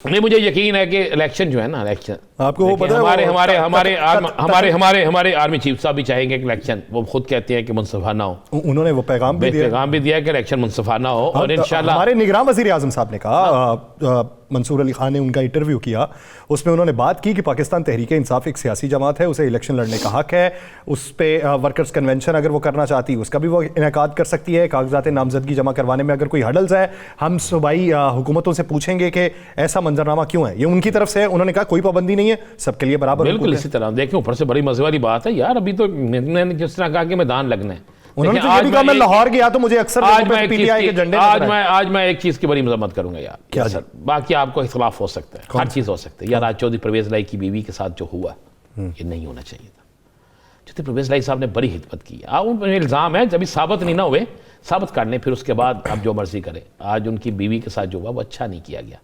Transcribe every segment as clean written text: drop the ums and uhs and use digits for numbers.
नहीं, मुझे यकीन है कि इलेक्शन जो है ना, इलेक्शन आपको वो पता हमारे है हमारे हमारे हमारे आर्मी चीफ साहब भी चाहेंगे कि इलेक्शन, वो खुद कहते हैं कि मुनसफाना हो। उन्होंने वो पैगाम भी दिया कि इलेक्शन मुनसफाना हो और इंशाल्लाह। हमारे निगरान वज़ीर आज़म साहब ने कहा, मंसूर अली खान ने उनका इंटरव्यू किया, उसमें उन्होंने बात की कि पाकिस्तान तहरीक इंसाफ एक सियासी जमात है, उसे इलेक्शन लड़ने का हक है, उस पर वर्कर्स कन्वेंशन अगर वो करना चाहती है उसका भी वो इनेकाद कर सकती है। कागजात नामजदगी जमा करवाने में अगर कोई हडल्स है, हम सूबाई हुकूमतों से पूछेंगे कि ऐसा मंजरनामा क्यों है, ये उनकी तरफ से है। उन्होंने कहा कोई पाबंदी नहीं है, सबके लिए बराबर। बिल्कुल इसी तरह देखें, ऊपर से बड़ी मजे वाली बात है यार, अभी तो मैंने जिस तरह कहा कि मैदान लगना है, उन्होंने तो ये भी कहा मैं लाहौर गया तो मुझे अक्सर पीटीआई के झंडे आज मैं एक चीज की बड़ी मजम्मत करूंगा यार। क्या सर, बाकी आपको इख्तलाफ हो सकता है, हर चीज हो सकती है यार। आज चौधरी परवेज लाई की बीवी के साथ जो हुआ ये नहीं होना चाहिए था। चौधरी परवेज लाई साहब ने बड़ी हिदमत की, उन पर इल्जाम है, जब साबित नहीं ना हुए, साबित कर लें, फिर उसके बाद आप जो मर्जी करें। आज उनकी बीवी के साथ जो हुआ वो अच्छा नहीं किया गया,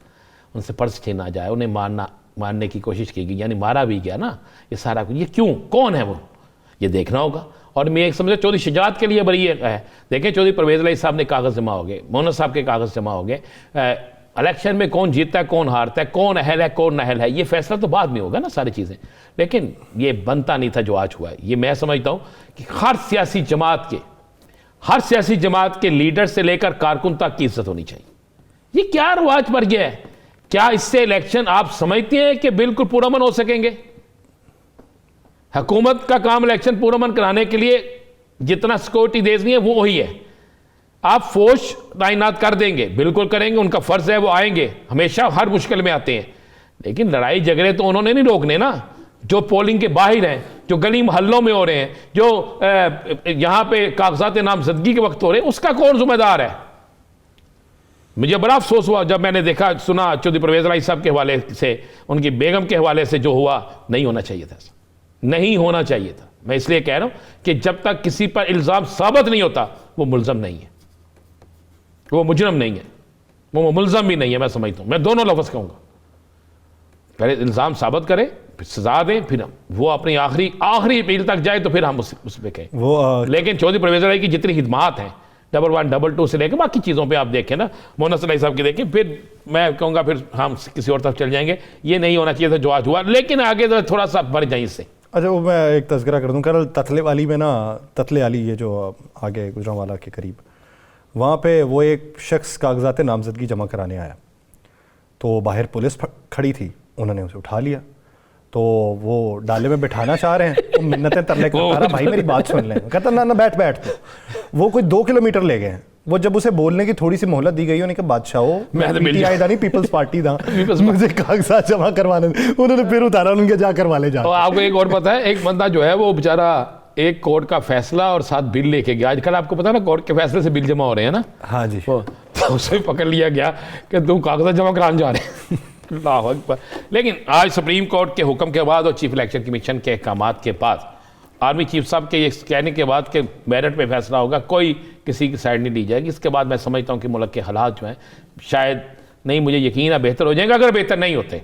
उनसे पर्स छीना जाए, उन्हें मारने की कोशिश की गई, यानी मारा भी गया ना। ये सारा कुछ, ये क्यों, कौन है वो, ये देखना होगा। और मैं एक समझा चौधरी शुजात के लिए बड़ी है। देखें, चौधरी परवेज लाई साहब ने कागज़ जमा हो गए, मोहन साहब के कागज़ जमा हो गए। इलेक्शन में कौन जीतता है, कौन हारता है, कौन अहल है, कौन नाअहल है, ये फैसला तो बाद में होगा ना, सारी चीज़ें। लेकिन ये बनता नहीं था जो आज हुआ है। ये मैं समझता हूँ कि हर सियासी जमात के लीडर से लेकर कारकुन तक की इज्जत होनी चाहिए। ये क्या रवाज पर गया है? क्या इससे इलेक्शन आप समझते हैं कि बिल्कुल पुरअमन हो सकेंगे? हुकूमत का काम इलेक्शन पुरअमन कराने के लिए जितना सिक्योरिटी देनी है वो वही है। आप फौज तैनात कर देंगे, बिल्कुल करेंगे, उनका फर्ज है, वो आएंगे, हमेशा हर मुश्किल में आते हैं। लेकिन लड़ाई झगड़े तो उन्होंने नहीं रोकने ना, जो पोलिंग के बाहर हैं, जो गली मोहल्लों में हो रहे हैं, जो यहां पे कागजात नामजदगी के वक्त हो रहे हैं, उसका कौन जिम्मेदार है? मुझे बड़ा अफसोस हुआ जब मैंने देखा सुना चौधरी परवेज लाई साहब के हवाले से, उनकी बेगम के हवाले से जो हुआ, नहीं होना चाहिए था, नहीं होना चाहिए था। मैं इसलिए कह रहा हूं कि जब तक किसी पर इल्जाम साबित नहीं होता वो मुल्जम नहीं है, वो मुजरम नहीं है, वो मुल्जम भी नहीं है। मैं समझता हूं, मैं दोनों लफ्ज कहूंगा, पहले इल्जाम साबित करें, फिर सजा दें, फिर हम वो अपनी आखिरी अपील तक जाए तो फिर हम उस पर कहें वो। लेकिन चौधरी परवेज लाई की जितनी हिदमात हैं, 1, 2 से लेकर बाकी चीज़ों पे आप देखें ना, मोहन सलाई साहब की देखें, फिर मैं कहूँगा फिर हम किसी और तरफ चल जाएंगे। ये नहीं होना चाहिए था जो आज हुआ, लेकिन आगे तो थोड़ा सा बढ़ जाए इससे। अच्छा, वो मैं एक तज़किरा कर दूं, कल ततले वाली में ना, ततले वाली ये जो आगे गुजरांवाला के करीब, वहाँ पे वो एक शख्स कागजात नामजदगी जमा कराने आया, तो बाहर पुलिस खड़ी थी, उन्होंने उसे उठा लिया, तो वो डाले में बिठाना चाह रहे हैं, तो मिन्नतें तरले करता रहा, भाई मेरी बात सुन लें, कहता ना बैठ। तो वो कोई 2 किलोमीटर ले गए हैं। वो जब उसे बोलने की थोड़ी सी मोहलत दी गई, उन्होंने कहा बादशाह हो, मैं पीटीआई दा नहीं, पीपल्स पार्टी दा, मुझे कागजात जमा करवाने। उन्होंने फिर उतारा, उनके जा करवा ले जा। तो आपको एक और पता है, एक बंदा जो है वो बेचारा एक कोर्ट का फैसला और साथ बिल लेके गया। आजकल आपको पता है ना, कोर्ट के फैसले से बिल जमा हो रहे हैं ना। हाँ जी। तो उसे पकड़ लिया गया कि तुम कागजात जमा कराने जा रहे हैं। लेकिन आज सुप्रीम कोर्ट के हुक्म के बाद और चीफ इलेक्शन कमीशन के अहकामात के बाद, आर्मी चीफ साहब के ये कहने के बाद कि मेरिट पे फैसला होगा, कोई किसी की साइड नहीं ली जाएगी। इसके बाद मैं समझता हूँ कि मुल्क के हालात जो हैं शायद, नहीं मुझे यकीन है, बेहतर हो जाएंगे। अगर बेहतर नहीं होते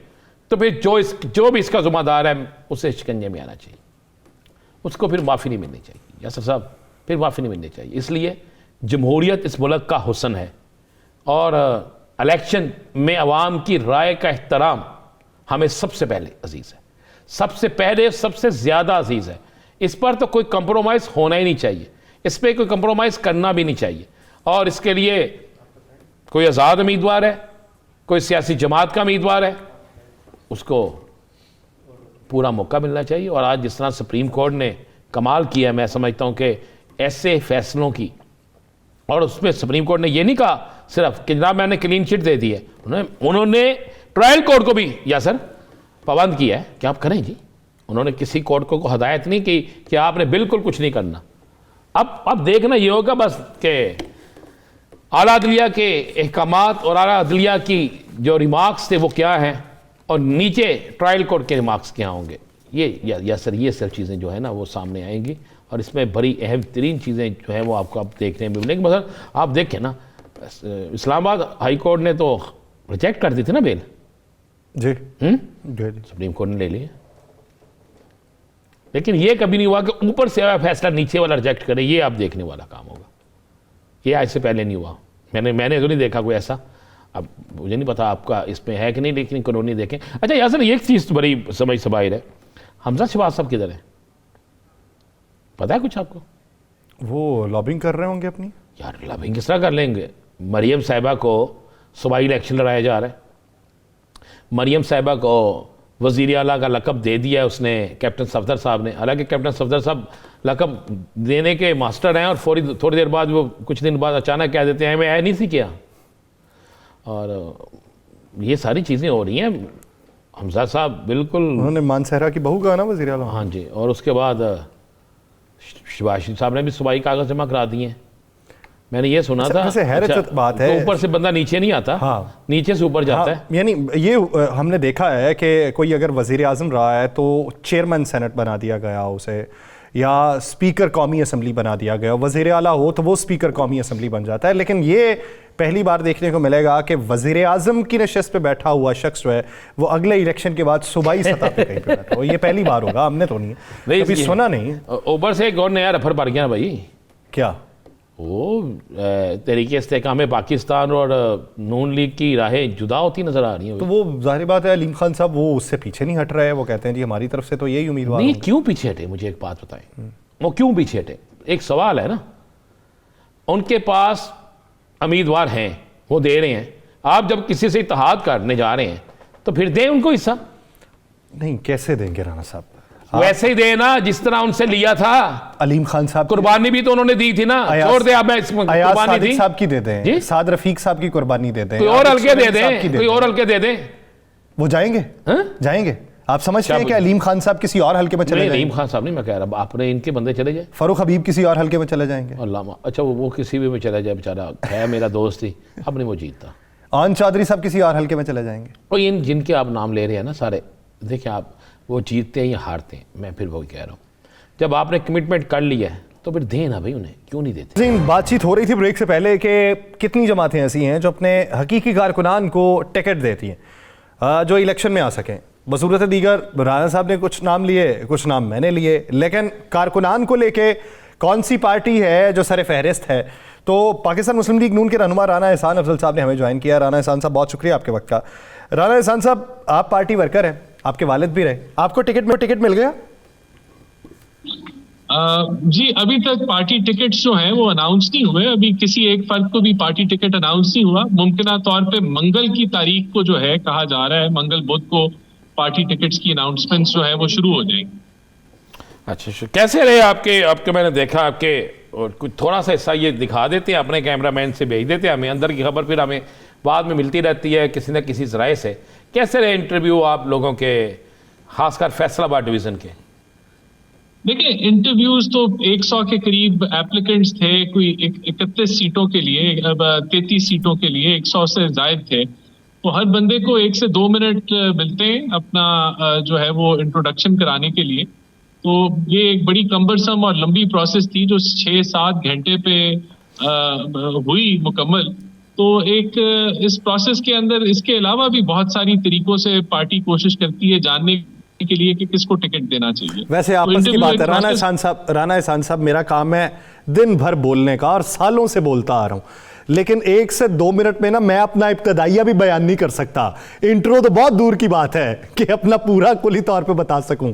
तो फिर जो भी इसका जिम्मेदार है उसे शिकंजे में आना चाहिए, उसको फिर माफ़ी नहीं मिलनी चाहिए। यासर साहब, फिर माफ़ी नहीं मिलनी चाहिए। इसलिए जमहूरियत इस मुल्क का हुस्न है, और इलेक्शन में अवाम की राय का एहतराम हमें सबसे पहले अजीज़ है, सबसे पहले सबसे ज़्यादा अजीज़ है। इस पर तो कोई कंप्रोमाइज़ होना ही नहीं चाहिए, इस पर कोई कंप्रोमाइज़ करना भी नहीं चाहिए। और इसके लिए कोई आज़ाद उम्मीदवार है, कोई सियासी जमात का उम्मीदवार है, उसको पूरा मौका मिलना चाहिए। और आज जिस तरह सुप्रीम कोर्ट ने कमाल किया, मैं समझता हूँ कि ऐसे फैसलों की, और उसमें सुप्रीम कोर्ट ने ये नहीं कहा सिर्फ कि जनाब मैंने क्लीन चिट दे दी है, उन्होंने ट्रायल कोर्ट को भी यासर पाबंद किया है कि आप करें जी। उन्होंने किसी कोर्ट को हदायत नहीं की कि आपने बिल्कुल कुछ नहीं करना। अब देखना ये होगा बस कि आला अदलिया के अहकामात और आला अदलिया की जो रिमार्क्स थे वो क्या हैं, और नीचे ट्रायल कोर्ट के रिमार्क्स क्या होंगे। ये सब चीज़ें जो है ना वो सामने आएंगी, और इसमें बड़ी अहम तरीन चीज़ें जो है वो आपको अब देखने में मिलेंगी। मतलब आप देखें ना, इस्लामाबाद हाई कोर्ट ने तो रिजेक्ट कर दी थी ना बेल जी, सुप्रीम कोर्ट ने ले लिया। लेकिन ये कभी नहीं हुआ कि ऊपर से आया फैसला नीचे वाला रिजेक्ट करे। ये आप देखने वाला काम होगा, ये आज से पहले नहीं हुआ। मैंने तो नहीं देखा कोई ऐसा। अब मुझे नहीं पता आपका इसमें है कि नहीं, लेकिन कॉलोनी देखें। अच्छा यासर, एक चीज़ तो बड़ी समझ से बाहर है, हमजा शहबाज साहब किधर है, पता है कुछ आपको? वो लॉबिंग कर रहे होंगे अपनी। यार लॉबिंग किस तरह कर लेंगे? मरियम साहिबा को सूबाई इलेक्शन लड़ाया जा रहा है, मरियम साहिबा को वज़ीर आला का लक़ब दे दिया उसने कैप्टन सफदर साहब ने। हालांकि कैप्टन सफदर साहब लक़ब देने के मास्टर हैं और फौरी थोड़ी देर बाद वो कुछ दिन बाद अचानक कह देते हैं मैं ऐ नहीं सी किया। और ये सारी चीज़ें हो रही हैं। हमजा साहब बिल्कुल, उन्होंने मानसहरा की बहू कहा ना वज़ीर आला। हाँ जी, और उसके बाद शहबाज शरीफ साहब ने भी सूबाई कागज़ जमा करा दिए हैं, मैंने ये सुना था। वैसे हैरत बात है, तो ऊपर से बंदा नीचे नहीं आता, हाँ, नीचे से ऊपर जाता है। यानी ये हमने देखा है कि कोई अगर वज़ीर आज़म रहा है तो चेयरमैन सेनेट बना दिया गया उसे, या स्पीकर कौमी असम्बली बना दिया गया। वज़ीर आला हो तो वो स्पीकर कौमी असम्बली बन जाता है। लेकिन ये पहली बार देखने को मिलेगा कि वज़ीर आज़म की नशिस्त पे बैठा हुआ शख्स जो है वो अगले इलेक्शन के बाद सूबाई सतह पे कहीं पे बैठा हो। ये पहली बार होगा, हमने तो नहीं कभी सुना नहीं। ऊपर से एक और नया रफर पड़ गया भाई, क्या वो तरीके इस्तेकाम पाकिस्तान और नून लीग की राहें जुदा होती नजर आ रही हैं। तो वो जाहिर बात है अलीम खान साहब वो उससे पीछे नहीं हट रहे हैं। वो कहते हैं जी हमारी तरफ से तो यही उम्मीदवार नहीं, क्यों पीछे हटे? मुझे एक बात बताएं, वो क्यों पीछे हटे? एक सवाल है ना, उनके पास उम्मीदवार हैं, वो दे रहे हैं। आप जब किसी से इत्तेहाद करने जा रहे हैं तो फिर दें उनको हिस्सा। नहीं, कैसे देंगे राणा साहब? वैसे ही देना जिस तरह उनसे लिया था। अलीम खान साहब कुर्बानी भी तो उन्होंने दी थी ना, छोड़ दे। अब कुर्बानी दी साहब की दे दें, साद रफीक साहब की कुर्बानी दे दें, कोई और हल्के दे दें, कोई और हल्के दे दें, वो जाएंगे। जाएंगे। आप समझते हैं कि अलीम खान साहब किसी और हल्के में चले जाएंगे? अलीम खान साहब नहीं मैं कह रहा, आपने इनके बंदे चले जाए। फरूख हबीब किसी और हल्के में चले जाएंगे। अल्लाह, अच्छा वो किसी भी में चला जाए, बेचारा है मेरा दोस्त ही, अब नहीं वो जीतता। आन चौधरी साहब किसी और हल्के में चले जाएंगे। और इन जिनके आप नाम ले रहे हैं ना सारे, देखिए आप, वो जीतते हैं या हारते हैं, मैं फिर वही कह रहा हूँ, जब आपने कमिटमेंट कर लिया है तो फिर दें ना भाई, उन्हें क्यों नहीं देते? बातचीत हो रही थी ब्रेक से पहले कि कितनी जमातें ऐसी हैं जो अपने हकीकी कारकुनान को टिकट देती हैं जो इलेक्शन में आ सकें। बसूरत दीगर राणा साहब ने कुछ नाम लिए, कुछ नाम मैंने लिए, लेकिन कारकुनान को लेके कौन सी पार्टी है जो सर फहरिस्त है? तो पाकिस्तान मुस्लिम लीग नून के रहनुमा राना एहसान अफजल साहब ने हमें ज्वाइन किया। राना एहसान साहब बहुत शुक्रिया आपके वक्त का। राना एहसान साहब, आप पार्टी वर्कर हैं, आपके वालिद भी रहे, आपको टिकट मिल गया? जी अभी तक पार्टी टिकट्स जो हैं वो अनाउंस नहीं हुए। अभी किसी एक फर्द को भी पार्टी टिकट अनाउंस नहीं हुआ। मुमकिन तौर पे मंगल की तारीख को जो है कहा जा रहा है, मंगल बुध को पार्टी टिकट्स की अनाउंसमेंट्स जो है वो शुरू हो जाएंगी। अच्छा, कैसे रहे आपके मैंने देखा आपके, और कुछ थोड़ा सा हिस्सा ये दिखा देते हैं, अपने कैमरामैन से भेज देते हैं हमें, अंदर की खबर फिर हमें बाद में मिलती रहती है किसी न किसी जराए से। कैसे रहे इंटरव्यू आप लोगों के, खासकर फैसलाबाद डिवीजन के? देखिए, इंटरव्यूज तो 100 के करीब एप्लीकेंट्स थे, कोई 31 सीटों के लिए, 33 सीटों के लिए 100 से ज्यादा थे। तो हर बंदे को 1 से 2 मिनट मिलते हैं अपना जो है वो इंट्रोडक्शन कराने के लिए। तो ये एक बड़ी कम्बरसम और लंबी प्रोसेस थी जो 6-7 घंटे पे हुई मुकम्मल। तो एक इस प्रोसेस के अंदर इसके अलावा भी बहुत सारी तरीकों से पार्टी कोशिश करती है जानने के लिए कि किसको टिकट देना चाहिए। वैसे आपस की बात है राना एहसान साहब, मेरा काम है दिन भर बोलने का और सालों से बोलता आ रहा हूं, लेकिन 1 से 2 मिनट में ना मैं अपना इब्तदाइया भी बयान नहीं कर सकता। इंट्रो तो बहुत दूर की बात है कि अपना पूरा कुली तौर पे बता सकूं।